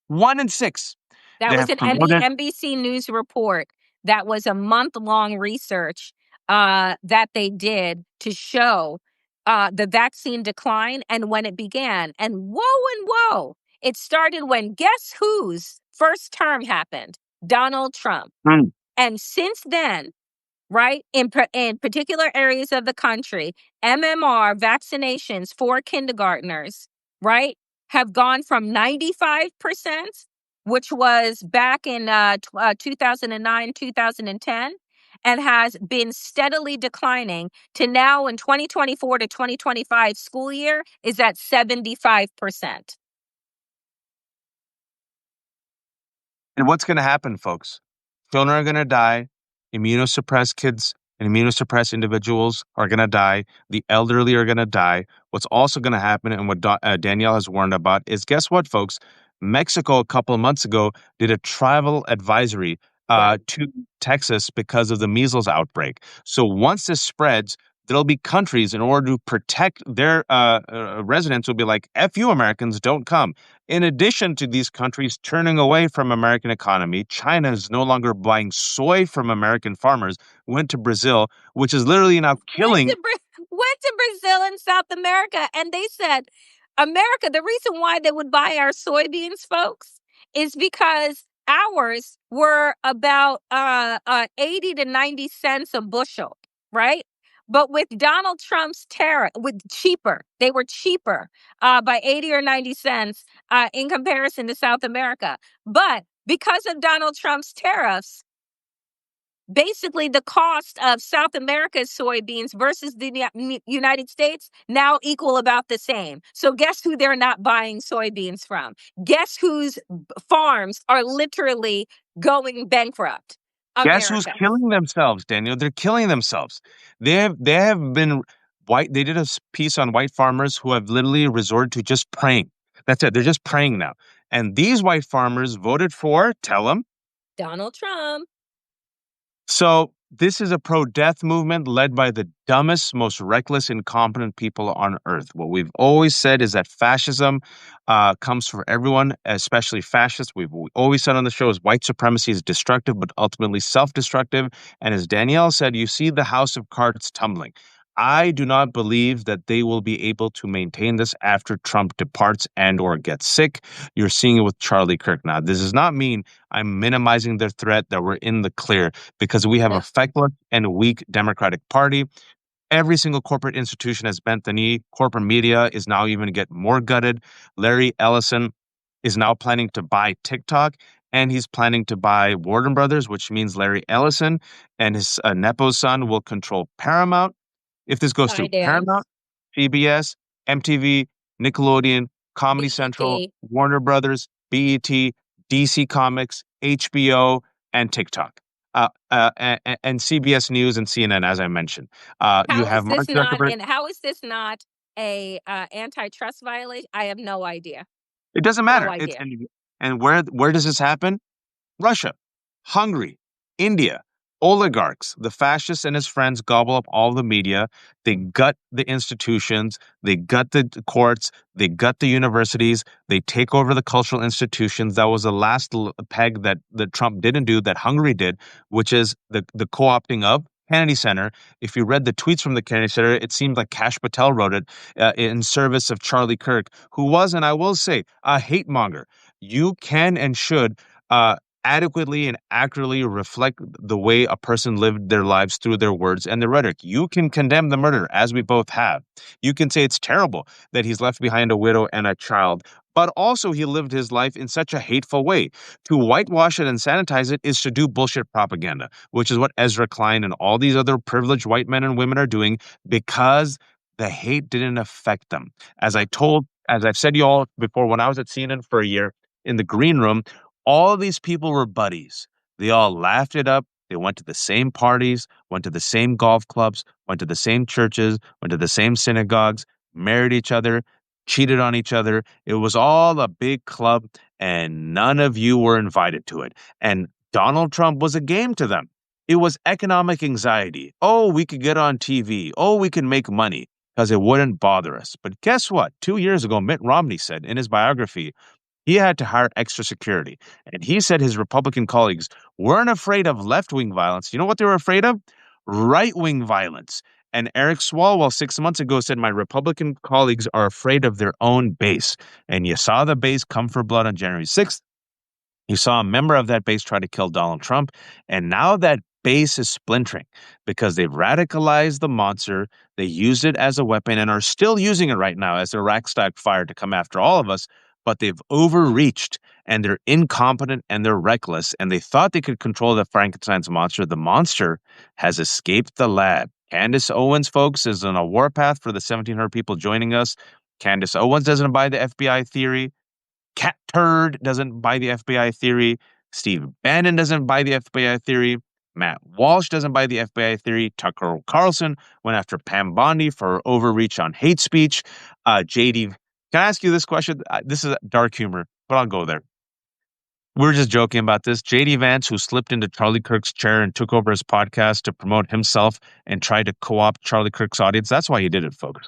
1 in 6. That They was have an promoted. NBC News report. That was a month-long research that they did to show the vaccine decline and when it began. And whoa, it started when guess whose first term happened? Donald Trump. Mm. And since then, right, in particular areas of the country, MMR vaccinations for kindergartners, right, have gone from 95%, which was back in 2009, 2010, and has been steadily declining to now in 2024 to 2025 school year is at 75%. And what's going to happen, folks? Children are going to die. Immunosuppressed kids and immunosuppressed individuals are going to die. The elderly are going to die. What's also going to happen, and what Danielle has warned about, is guess what, folks? Mexico a couple of months ago did a travel advisory Right. to Texas because of the measles outbreak. So once this spreads, there'll be countries, in order to protect their residents, will be like, F you Americans, don't come. In addition to these countries turning away from American economy, China is no longer buying soy from American farmers, went to Brazil, which is literally now killing. Went to Brazil and South America, and they said, America, the reason why they would buy our soybeans, folks, is because ours were about 80 to 90 cents a bushel, right? But with Donald Trump's tariff, they were cheaper by 80 or 90 cents in comparison to South America. But because of Donald Trump's tariffs, basically the cost of South America's soybeans versus the United States now equal about the same. So guess who they're not buying soybeans from? Guess whose farms are literally going bankrupt? Guess who's America. killing themselves, Daniel? They're killing themselves. They have been white. They did a piece on white farmers who have literally resorted to just praying. That's it. They're just praying now. And these white farmers voted for, tell them. Donald Trump. So this is a pro-death movement led by the dumbest, most reckless, incompetent people on earth. What we've always said is that fascism comes for everyone, especially fascists. We always said on the show is white supremacy is destructive, but ultimately self-destructive. And as Danielle said, you see the house of cards tumbling. I do not believe that they will be able to maintain this after Trump departs and or gets sick. You're seeing it with Charlie Kirk. Now, this does not mean I'm minimizing their threat, that we're in the clear, because we have a No. feckless and weak Democratic Party. Every single corporate institution has bent the knee. Corporate media is now even to get more gutted. Larry Ellison is now planning to buy TikTok, and he's planning to buy Warner Brothers, which means Larry Ellison and his Nepo son will control Paramount. If this goes through Paramount, Skydance. CBS, MTV, Nickelodeon, Comedy Central, BET. Warner Brothers, BET, DC Comics, HBO, and TikTok. And CBS News and CNN, as I mentioned. You have Mark Zuckerberg. How is this not a antitrust violation? I have no idea. It doesn't No matter. idea. And where does this happen? Russia, Hungary, India, oligarchs, the fascists and his friends gobble up all the media. They gut the institutions, they gut the courts, they gut the universities, they take over the cultural institutions. That was the last peg that Trump didn't do, that Hungary did, which is the co-opting of Kennedy Center. If you read the tweets from the Kennedy Center, it seemed like Kash Patel wrote it in service of Charlie Kirk, who was, and I will say, a hate monger. You can and should uh, adequately and accurately reflect the way a person lived their lives through their words and their rhetoric. You can condemn the murder, as we both have. You can say it's terrible that he's left behind a widow and a child, but also he lived his life in such a hateful way. To whitewash it and sanitize it is to do bullshit propaganda, which is what Ezra Klein and all these other privileged white men and women are doing because the hate didn't affect them. As I've said to you all before, when I was at CNN for a year in the green room, all of these people were buddies. They all laughed it up. They went to the same parties, went to the same golf clubs, went to the same churches, went to the same synagogues, married each other, cheated on each other. It was all a big club, and none of you were invited to it. And Donald Trump was a game to them. It was economic anxiety. Oh, we could get on TV. Oh, we can make money because it wouldn't bother us. But guess what? 2 years ago, Mitt Romney said in his biography, he had to hire extra security. And he said his Republican colleagues weren't afraid of left wing violence. You know what they were afraid of? Right wing violence. And Eric Swalwell 6 months ago said, my Republican colleagues are afraid of their own base. And you saw the base come for blood on January 6th. You saw a member of that base try to kill Donald Trump. And now that base is splintering because they've radicalized the monster. They used it as a weapon and are still using it right now as a rack stack fire to come after all of us. But they've overreached and they're incompetent and they're reckless. And they thought they could control the Frankenstein's monster. The monster has escaped the lab. Candace Owens, folks, is on a warpath for the 1,700 people joining us. Candace Owens doesn't buy the FBI theory. Cat Turd doesn't buy the FBI theory. Steve Bannon doesn't buy the FBI theory. Matt Walsh doesn't buy the FBI theory. Tucker Carlson went after Pam Bondi for overreach on hate speech. JD, can I ask you this question? This is dark humor, but I'll go there. We're just joking about this. JD Vance, who slipped into Charlie Kirk's chair and took over his podcast to promote himself and tried to co-opt Charlie Kirk's audience. That's why he did it, folks.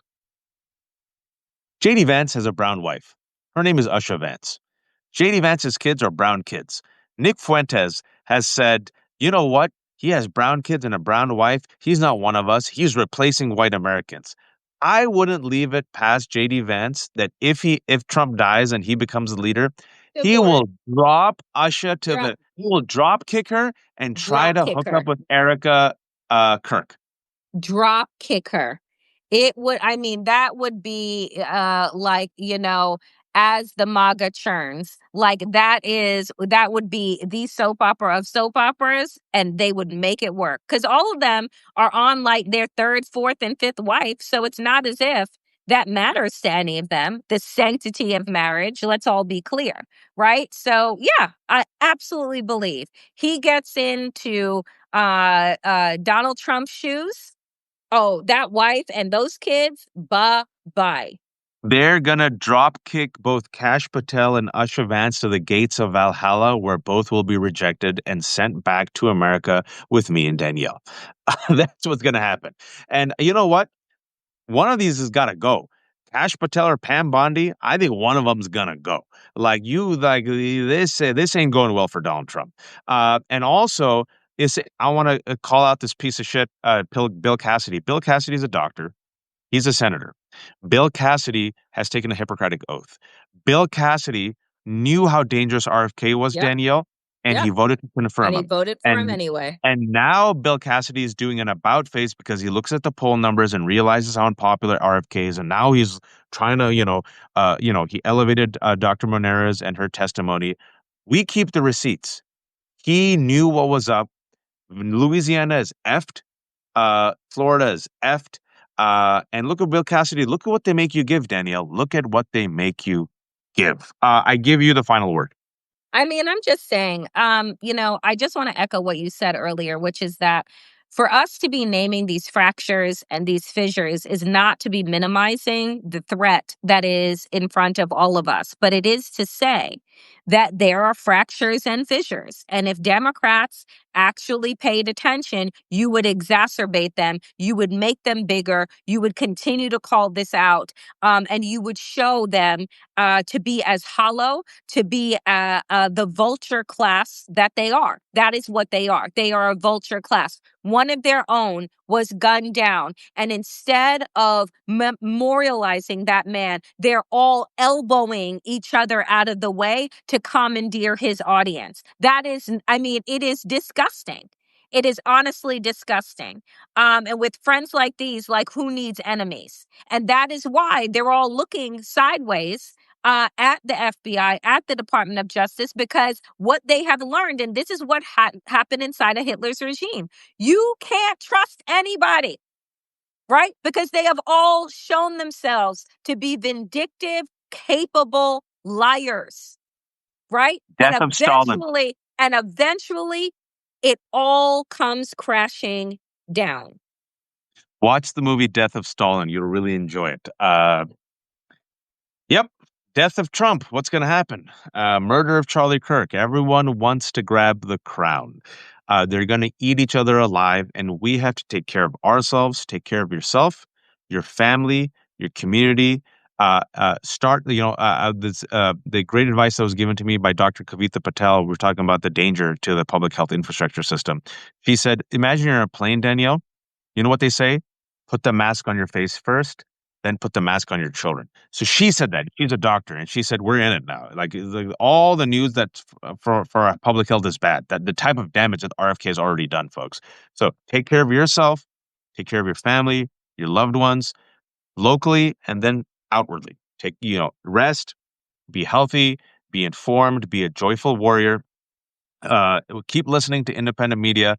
JD Vance has a brown wife. Her name is Usha Vance. JD Vance's kids are brown kids. Nick Fuentes has said, you know what? He has brown kids and a brown wife. He's not one of us. He's replacing white Americans. I wouldn't leave it past JD Vance that if Trump dies and he becomes the leader, he will drop Usha to he will drop kick her and try Drop to kick hook her. up with Erica Kirk. drop kick her. It would, I mean, that would be like, as the MAGA churns, like that would be the soap opera of soap operas, and they would make it work. Because all of them are on like their third, fourth, and fifth wife. So it's not as if that matters to any of them. The sanctity of marriage, let's all be clear, right? So yeah, I absolutely believe he gets into Donald Trump's shoes. Oh, that wife and those kids, bye-bye. They're gonna drop kick both Kash Patel and Usher Vance to the gates of Valhalla, where both will be rejected and sent back to America with me and Danielle. That's what's gonna happen. And you know what? One of these has got to go. Kash Patel or Pam Bondi, I think one of them's gonna go. Like this ain't going well for Donald Trump. And also, I want to call out this piece of shit, Bill Cassidy. Bill Cassidy's a doctor. He's a senator. Bill Cassidy has taken a Hippocratic oath. Bill Cassidy knew how dangerous RFK was, Yep, Danielle, and he yep. voted to And confirm he him. voted for him And anyway. and now Bill Cassidy is doing an about face because he looks at the poll numbers and realizes how unpopular RFK is, and now he's trying to, he elevated Dr. Moneras and her testimony. We keep the receipts. He knew what was up. Louisiana is effed. Florida is effed. And look at Bill Cassidy. Look at what they make you give, Danielle. Look at what they make you give. I give you the final word. I mean, I'm just saying, I just want to echo what you said earlier, which is that for us to be naming these fractures and these fissures is not to be minimizing the threat that is in front of all of us, but it is to say that there are fractures and fissures. And if Democrats actually paid attention, you would exacerbate them, you would make them bigger, you would continue to call this out, and you would show them to be as hollow, to be the vulture class that they are. That is what they are. They are a vulture class. One of their own was gunned down. And instead of memorializing that man, they're all elbowing each other out of the way to commandeer his audience. That is, I mean, it is disgusting. It is honestly disgusting. And with friends like these, like, who needs enemies? And that is why they're all looking sideways at the FBI, at the Department of Justice, because what they have learned, and this is what happened inside of Hitler's regime, you can't trust anybody, right? Because they have all shown themselves to be vindictive, capable liars, right? Death of Stalin. And eventually, it all comes crashing down. Watch the movie Death of Stalin. You'll really enjoy it. Yep. Death of Trump. What's going to happen? Murder of Charlie Kirk. Everyone wants to grab the crown. They're going to eat each other alive, and we have to take care of ourselves, take care of yourself, your family, your community. Start, the great advice that was given to me by Dr. Kavitha Patel. We're talking about the danger to the public health infrastructure system. She said, imagine you're in a plane, Danielle. You know what they say? Put the mask on your face first, then put the mask on your children. So she said that. She's a doctor, and she said we're in it now. Like all the news that's for our public health is bad. That the type of damage that RFK has already done, folks. So take care of yourself, take care of your family, your loved ones, locally, and then outwardly. Take rest, be healthy, be informed, be a joyful warrior. Keep listening to independent media.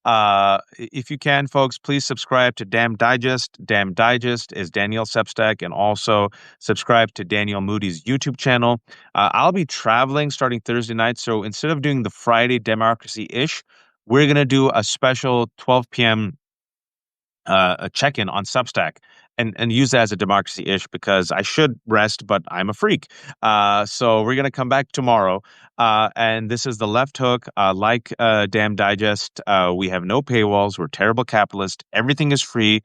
If you can, folks, please subscribe to Damn Digest. Damn Digest is Danielle Sepstack, and also subscribe to Danielle Moody's YouTube channel. I'll be traveling starting Thursday night, so instead of doing the Friday Democracy-ish, we're going to do a special 12 p.m. A check-in on Substack and use that as a democracy-ish because I should rest, but I'm a freak. So we're gonna come back tomorrow, and this is the left hook. Like Damn Digest, we have no paywalls. We're terrible capitalists. Everything is free.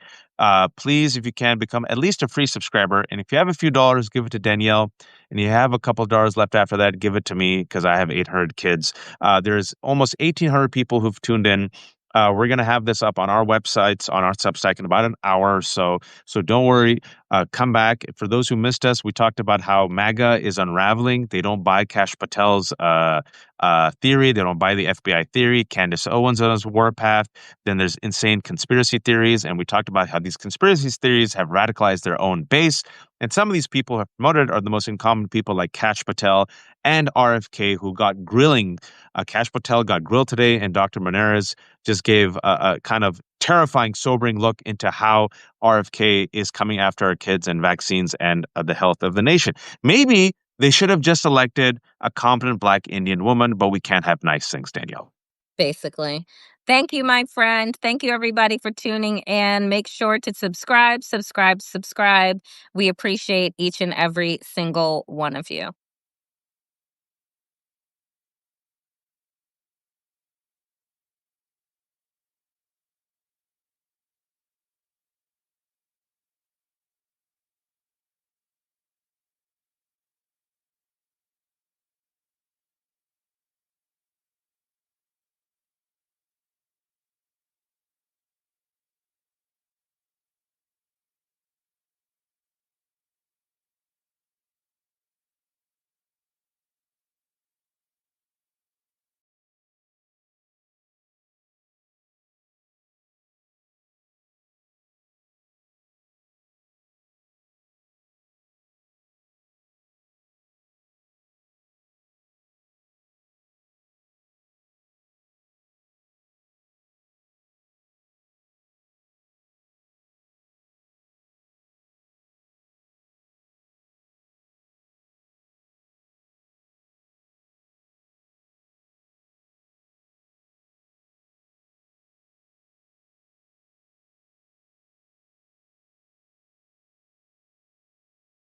Please, if you can, become at least a free subscriber. And if you have a few dollars, give it to Danielle. And you have a couple of dollars left after that, give it to me because I have 800 kids. There's almost 1,800 people who've tuned in. We're going to have this up on our websites, on our Substack in about an hour or so. So don't worry. Come back. For those who missed us, we talked about how MAGA is unraveling. They don't buy Kash Patel's theory. They don't buy the FBI theory. Candace Owens on his warpath. Then there's insane conspiracy theories. And we talked about how these conspiracy theories have radicalized their own base. And some of these people who have promoted are the most incompetent people like Kash Patel and RFK, who got grilling. Kash Patel got grilled today, and Dr. Moneris just gave a kind of terrifying, sobering look into how RFK is coming after our kids and vaccines and the health of the nation. Maybe they should have just elected a competent Black Indian woman, but we can't have nice things, Danielle. Basically. Thank you, my friend. Thank you, everybody, for tuning in. Make sure to subscribe, subscribe, subscribe. We appreciate each and every single one of you.